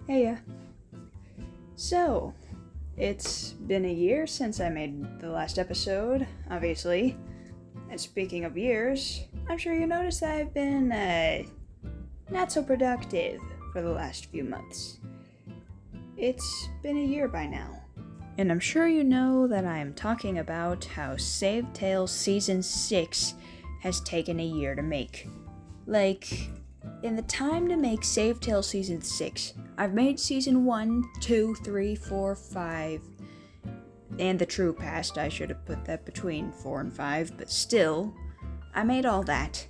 Heya. So, it's been a year since I made the last episode, obviously. And speaking of years, I'm sure you noticed that I've been, not so productive for the last few months. It's been a year by now. And I'm sure you know that I am talking about how Save Tales Season 6 has taken a year to make. Like, in the time to make Save Tales Season 6, I've made Season 1, 2, 3, 4, 5, and the True Past. I should have put that between 4 and 5, but still, I made all that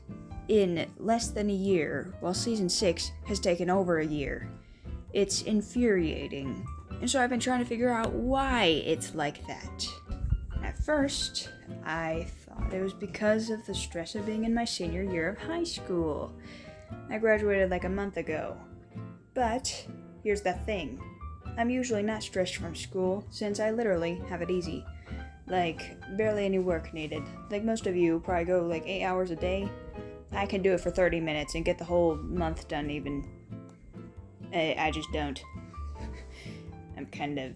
in less than a year, while Season 6 has taken over a year. It's infuriating, and so I've been trying to figure out why it's like that. At first, I thought it was because of the stress of being in my senior year of high school. I graduated like a month ago. But here's the thing. I'm usually not stressed from school, since I literally have it easy. Like, barely any work needed. Like most of you probably go like 8 hours a day. I can do it for 30 minutes and get the whole month done even. I just don't. I'm kind of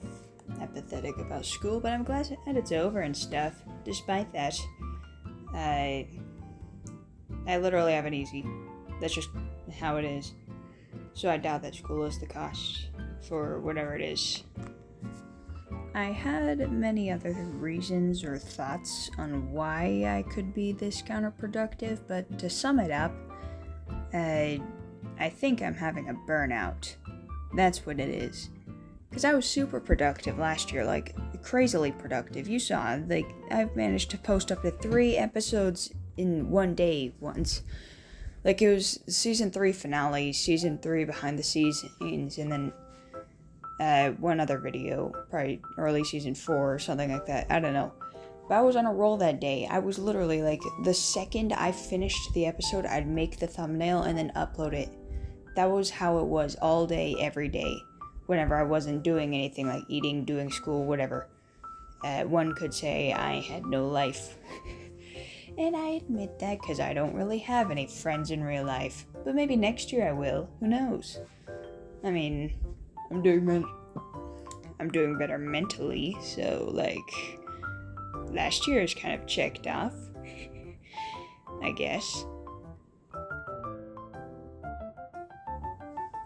apathetic about school, but I'm glad that it's over and stuff. Despite that, I literally have it easy. That's just how it is. So I doubt that school is the cost for whatever it is. I had many other reasons or thoughts on why I could be this counterproductive, but to sum it up, I think I'm having a burnout. That's what it is. Because I was super productive last year, like crazily productive. You saw, like, I've managed to post up to 3 episodes in one day once. Like, it was Season 3 finale, Season 3 behind the scenes, and then one other video, probably early Season 4 or something like that. I don't know. But I was on a roll that day. I was literally, like, the second I finished the episode, I'd make the thumbnail and then upload it. That was how it was all day, every day. Whenever I wasn't doing anything like eating, doing school, whatever. One could say I had no life. And I admit that because I don't really have any friends in real life. But maybe next year I will. Who knows? I mean, I'm doing better mentally, so like last year is kind of checked off. I guess.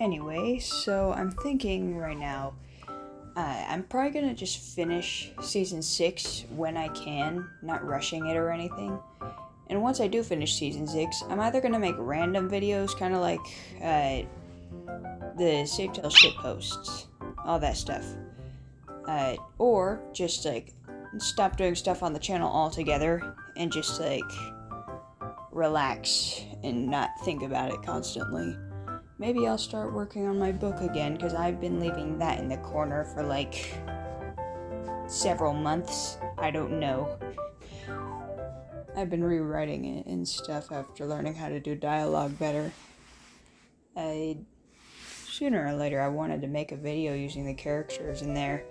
Anyway, so I'm thinking right now, I'm probably gonna just finish Season 6 when I can, not rushing it or anything. And once I do finish Season 6, I'm either gonna make random videos, kind of like the Save Tales shit posts, all that stuff. Or just like stop doing stuff on the channel altogether and just like relax and not think about it constantly. Maybe I'll start working on my book again, because I've been leaving that in the corner for like several months. I don't know. I've been rewriting it and stuff after learning how to do dialogue better. Sooner or later I wanted to make a video using the characters in there.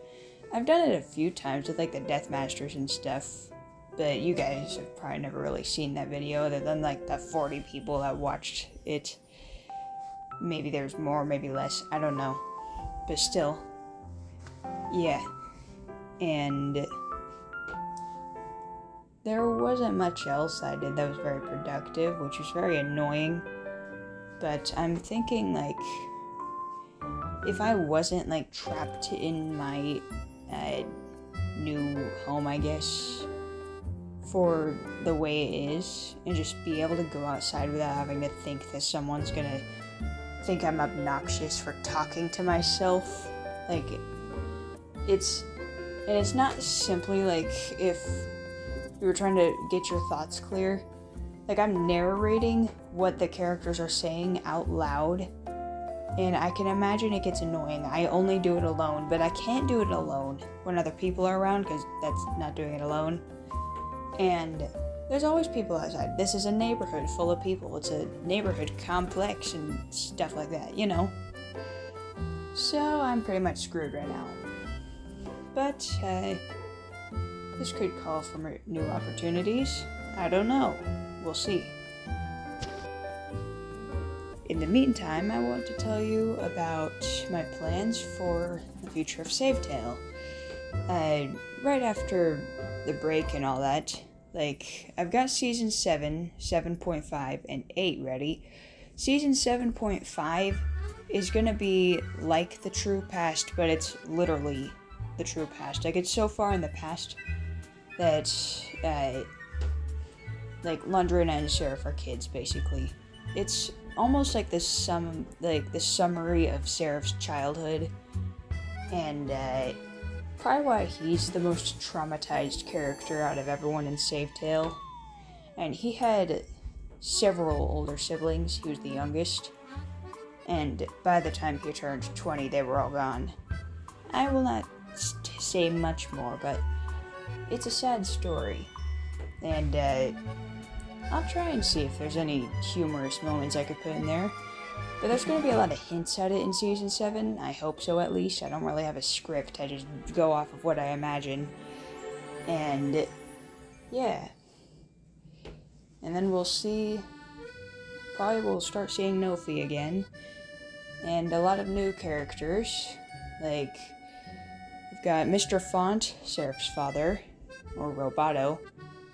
I've done it a few times with like the Death Masters and stuff, but you guys have probably never really seen that video other than like the 40 people that watched it. Maybe there's more, maybe less, I don't know. But still, yeah. And there wasn't much else I did that was very productive, which was very annoying. But I'm thinking, like, if I wasn't, like, trapped in my new home, I guess, for the way it is, and just be able to go outside without having to think that someone's gonna think I'm obnoxious for talking to myself. Like, it's not simply like if you were trying to get your thoughts clear. Like, I'm narrating what the characters are saying out loud, and I can imagine it gets annoying. I only do it alone, but I can't do it alone when other people are around, because that's not doing it alone. And there's always people outside. This is a neighborhood full of people. It's a neighborhood complex and stuff like that, you know? So I'm pretty much screwed right now. But, this could call for new opportunities. I don't know. We'll see. In in the meantime, I want to tell you about my plans for the future of Savetale. Right after the break and all that, I've got Season 7, 7.5, and 8 ready. Season 7.5 is gonna be like the true past, but it's literally the true past. It's so far in the past that, Lundgren and Seraph are kids, basically. It's almost like the summary of Seraph's childhood, and, probably why he's the most traumatized character out of everyone in Savetale. And he had several older siblings. He was the youngest. And by the time he turned 20, they were all gone. I will not say much more, but it's a sad story. And I'll try and see if there's any humorous moments I could put in there. But there's going to be a lot of hints at it in Season 7. I hope so, at least. I don't really have a script. I just go off of what I imagine. And, yeah. And then we'll see... Probably we'll start seeing Nofi again. And a lot of new characters. We've got Mr. Font, Seraph's father. Or Roboto.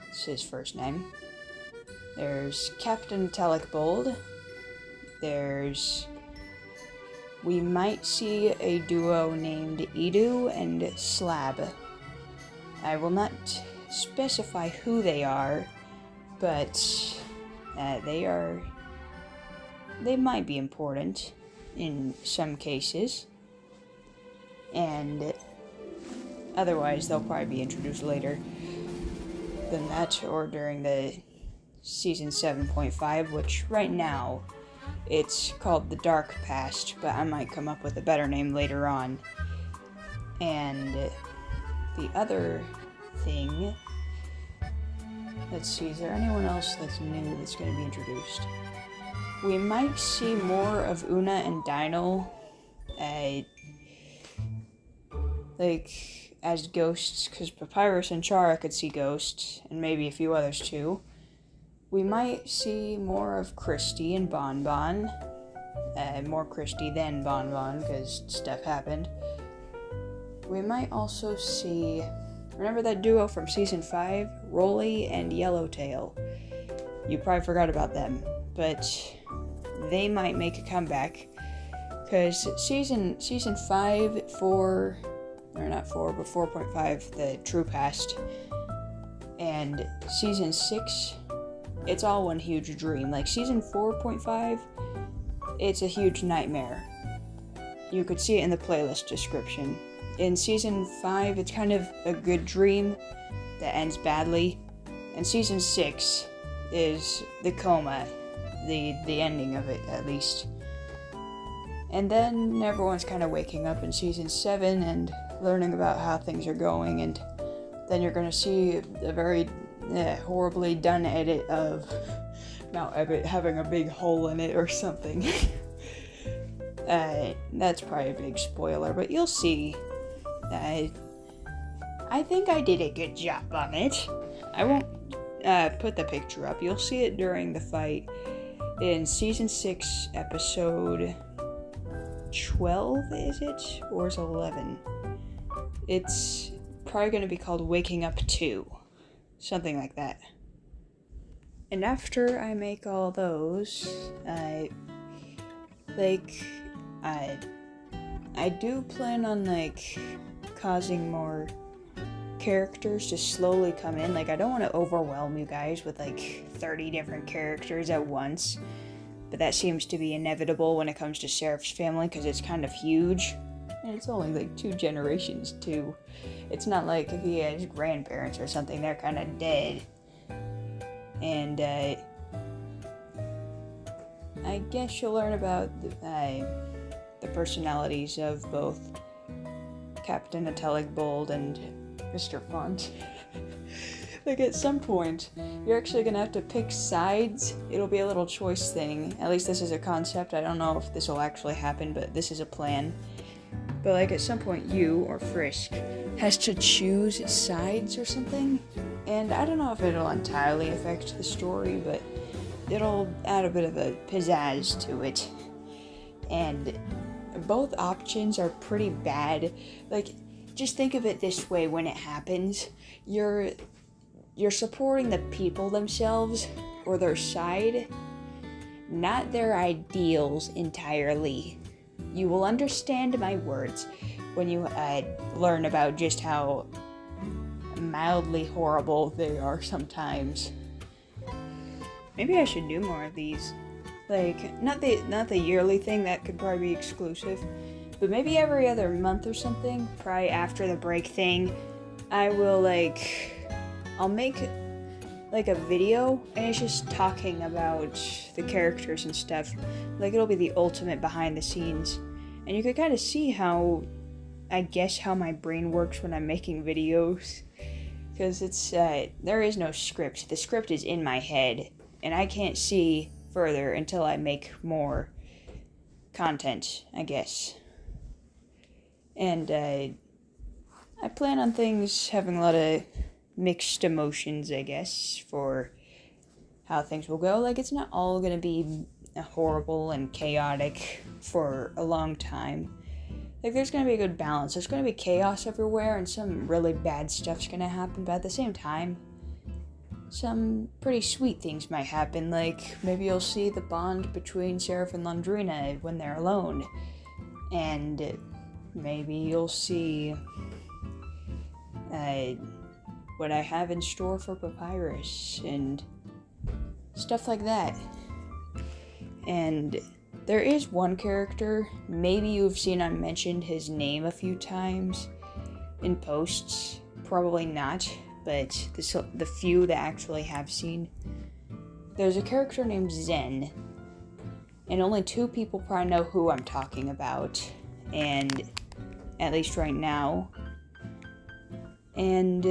It's his first name. There's Captain Telecbold. We might see a duo named Edu and Slab. I will not specify who they are, but they might be important in some cases, and otherwise they'll probably be introduced later than that, or during the Season 7.5, which right now it's called The Dark Past, but I might come up with a better name later on. And the other thing, let's see, is there anyone else that's new that's going to be introduced? We might see more of Una and Dino, as ghosts, because Papyrus and Chara could see ghosts, and maybe a few others too. We might see more of Christy and Bonbon. More Christy than Bonbon, because stuff happened. We might also see... Remember that duo from Season 5? Rolly and Yellowtail. You probably forgot about them, but they might make a comeback. Because Season 5, 4... Or not 4, but 4.5, the True Past. And Season 6... It's all one huge dream. Season 4.5, it's a huge nightmare. You could see it in the playlist description. In Season 5, it's kind of a good dream that ends badly. And Season 6 is the coma, the ending of it, at least. And then everyone's kind of waking up in Season 7 and learning about how things are going, and then you're going to see a very... horribly done edit of Mount Ebott having a big hole in it or something. That's probably a big spoiler, but you'll see. I think I did a good job on it. I won't put the picture up. You'll see it during the fight in Season 6, Episode 12, is it? Or is it 11? It's probably going to be called Waking Up 2. Something like that. And after I make all those, I do plan on, causing more characters to slowly come in. I don't want to overwhelm you guys with, 30 different characters at once. But that seems to be inevitable when it comes to Seraph's family, because it's kind of huge. And it's only 2 generations too. It's not like if he has grandparents or something, they're kind of dead. And I guess you'll learn about the personalities of both Captain Telecbold and Mr. Font. At some point, you're actually gonna have to pick sides. It'll be a little choice thing. At least this is a concept. I don't know if this will actually happen, but this is a plan. But at some point you, or Frisk, has to choose sides or something. And I don't know if it'll entirely affect the story, but it'll add a bit of a pizzazz to it. and both options are pretty bad. Like, just think of it this way: when it happens, you're supporting the people themselves or their side, not their ideals entirely. You will understand my words when you learn about just how mildly horrible they are sometimes. Maybe I should do more of these. Like, not the yearly thing, that could probably be exclusive, but maybe every other month or something, probably after the break thing, I'll make like a video, and it's just talking about the characters and stuff. Like, it'll be the ultimate behind the scenes, and you could kind of see how my brain works when I'm making videos, because it's there is no script. The script is in my head, and I can't see further until I make more content, I guess. And I plan on things having a lot of mixed emotions, I guess, for how things will go. Like, it's not all gonna be horrible and chaotic for a long time. Like, there's gonna be a good balance. There's gonna be chaos everywhere, and some really bad stuff's gonna happen, but at the same time, some pretty sweet things might happen. Like, maybe you'll see the bond between Seraph and Londrina when they're alone, and maybe you'll see what I have in store for Papyrus and stuff like that. And there is one character, maybe you've seen I mentioned his name a few times in posts, probably not, but the few that actually have seen. There's a character named Zen, and only 2 people probably know who I'm talking about, and at least right now. And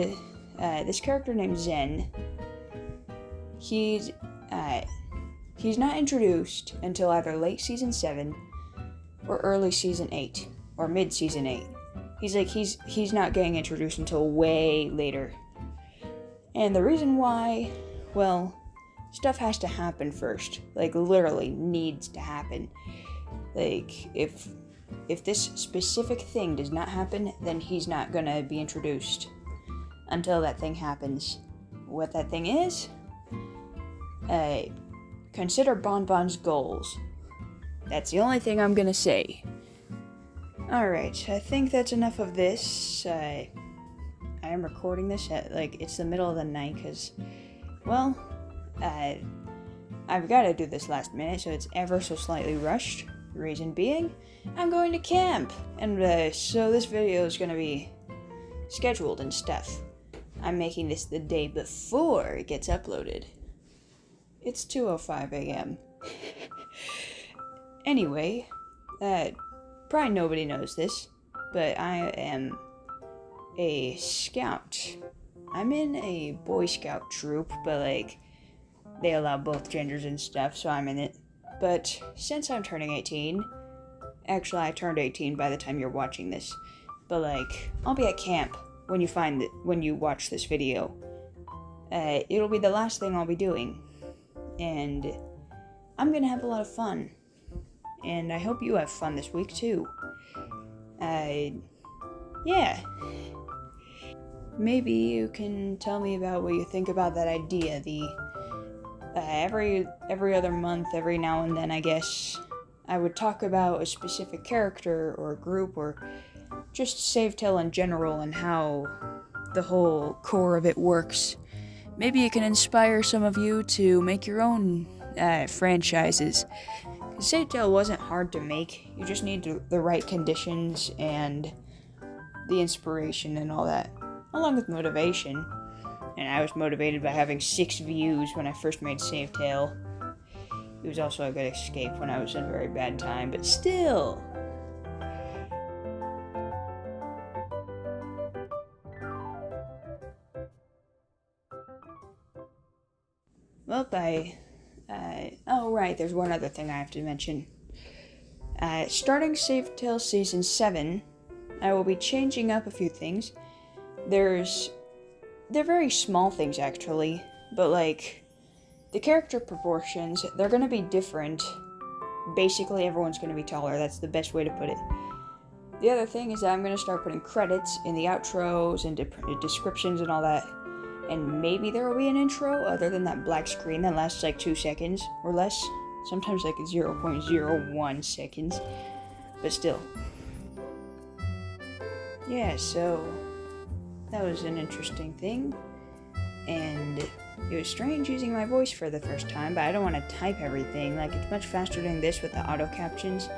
this character named Zen, he's not introduced until either late season 7 or early season 8 or mid season 8. He's not getting introduced until way later. And the reason why, well, stuff has to happen first. Like, literally needs to happen. Like, if this specific thing does not happen, then he's not gonna be introduced until that thing happens. What that thing is? Consider Bonbon's goals. That's the only thing I'm gonna say. Alright, I think that's enough of this. I am recording this at, it's the middle of the night, because, well, I've got to do this last minute, so it's ever so slightly rushed. Reason being, I'm going to camp, and so this video is going to be scheduled and stuff. I'm making this the day before it gets uploaded. It's 2:05 a.m. Anyway, probably nobody knows this, but I am a scout. I'm in a Boy Scout troop, but they allow both genders and stuff, so I'm in it. But since I'm turning 18, actually I turned 18 by the time you're watching this, but I'll be at camp when you watch this video. It'll be the last thing I'll be doing, and I'm gonna have a lot of fun, and I hope you have fun this week too. Yeah. Maybe you can tell me about what you think about that idea, every other month, every now and then, I guess, I would talk about a specific character or group or just Save Tale in general and how the whole core of it works. Maybe it can inspire some of you to make your own franchises. Save Tale wasn't hard to make, you just need the right conditions and the inspiration and all that, along with motivation. And I was motivated by having 6 views when I first made Save Tale. It was also a good escape when I was in a very bad time, but still. Well, oh right, there's one other thing I have to mention. Starting Save Tale Season 7, I will be changing up a few things. They're very small things, actually, but the character proportions, they're gonna be different basically everyone's going to be taller. That's the best way to put it. The other thing is that I'm going to start putting credits in the outros and descriptions and all that. And maybe there will be an intro other than that black screen that lasts like 2 seconds or less. Sometimes like 0.01 seconds. But still. Yeah, so that was an interesting thing. And it was strange using my voice for the first time, but I don't want to type everything. Like, it's much faster doing this with the auto captions.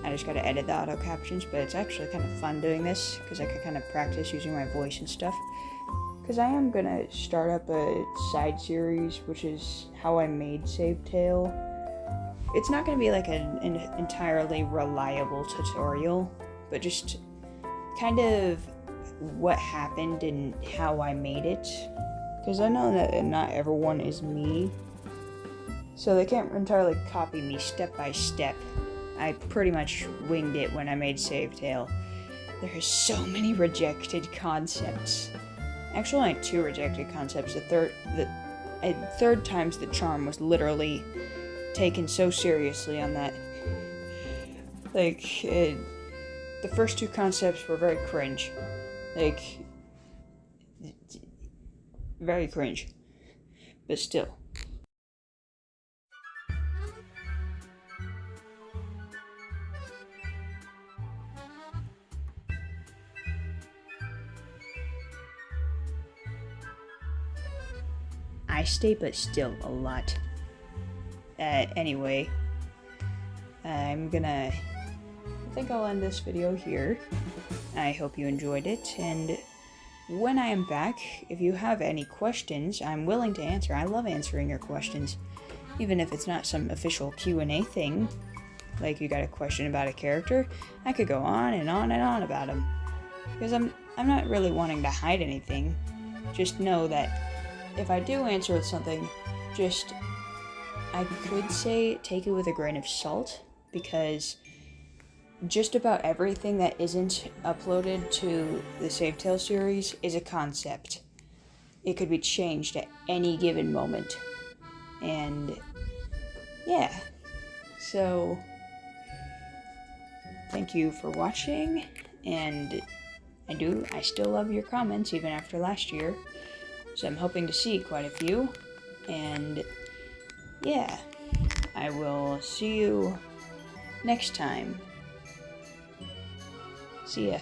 I just gotta edit the auto captions, but it's actually kind of fun doing this because I could kind of practice using my voice and stuff. Because I am gonna start up a side series, which is how I made Save Tale. It's not gonna be like an entirely reliable tutorial, but just kind of what happened and how I made it. Because I know that not everyone is me, so they can't entirely copy me step by step. I pretty much winged it when I made Save Tale. There are so many rejected concepts. Actually, only 2 rejected concepts. The third time's the charm was literally taken so seriously on that. Like, the first 2 concepts were very cringe. Like, very cringe. But still. I stay but still a lot. Anyway, I think I'll end this video here. I hope you enjoyed it, and when I am back, if you have any questions, I'm willing to answer. I love answering your questions, even if it's not some official Q&A thing. Like, you got a question about a character, I could go on and on and on about him. Because I'm not really wanting to hide anything. Just know that if I do answer with something, I could say take it with a grain of salt, because just about everything that isn't uploaded to the Save Tale series is a concept. It could be changed at any given moment. And yeah. So thank you for watching, and I still love your comments even after last year. So I'm hoping to see quite a few. And yeah, I will see you next time. See ya.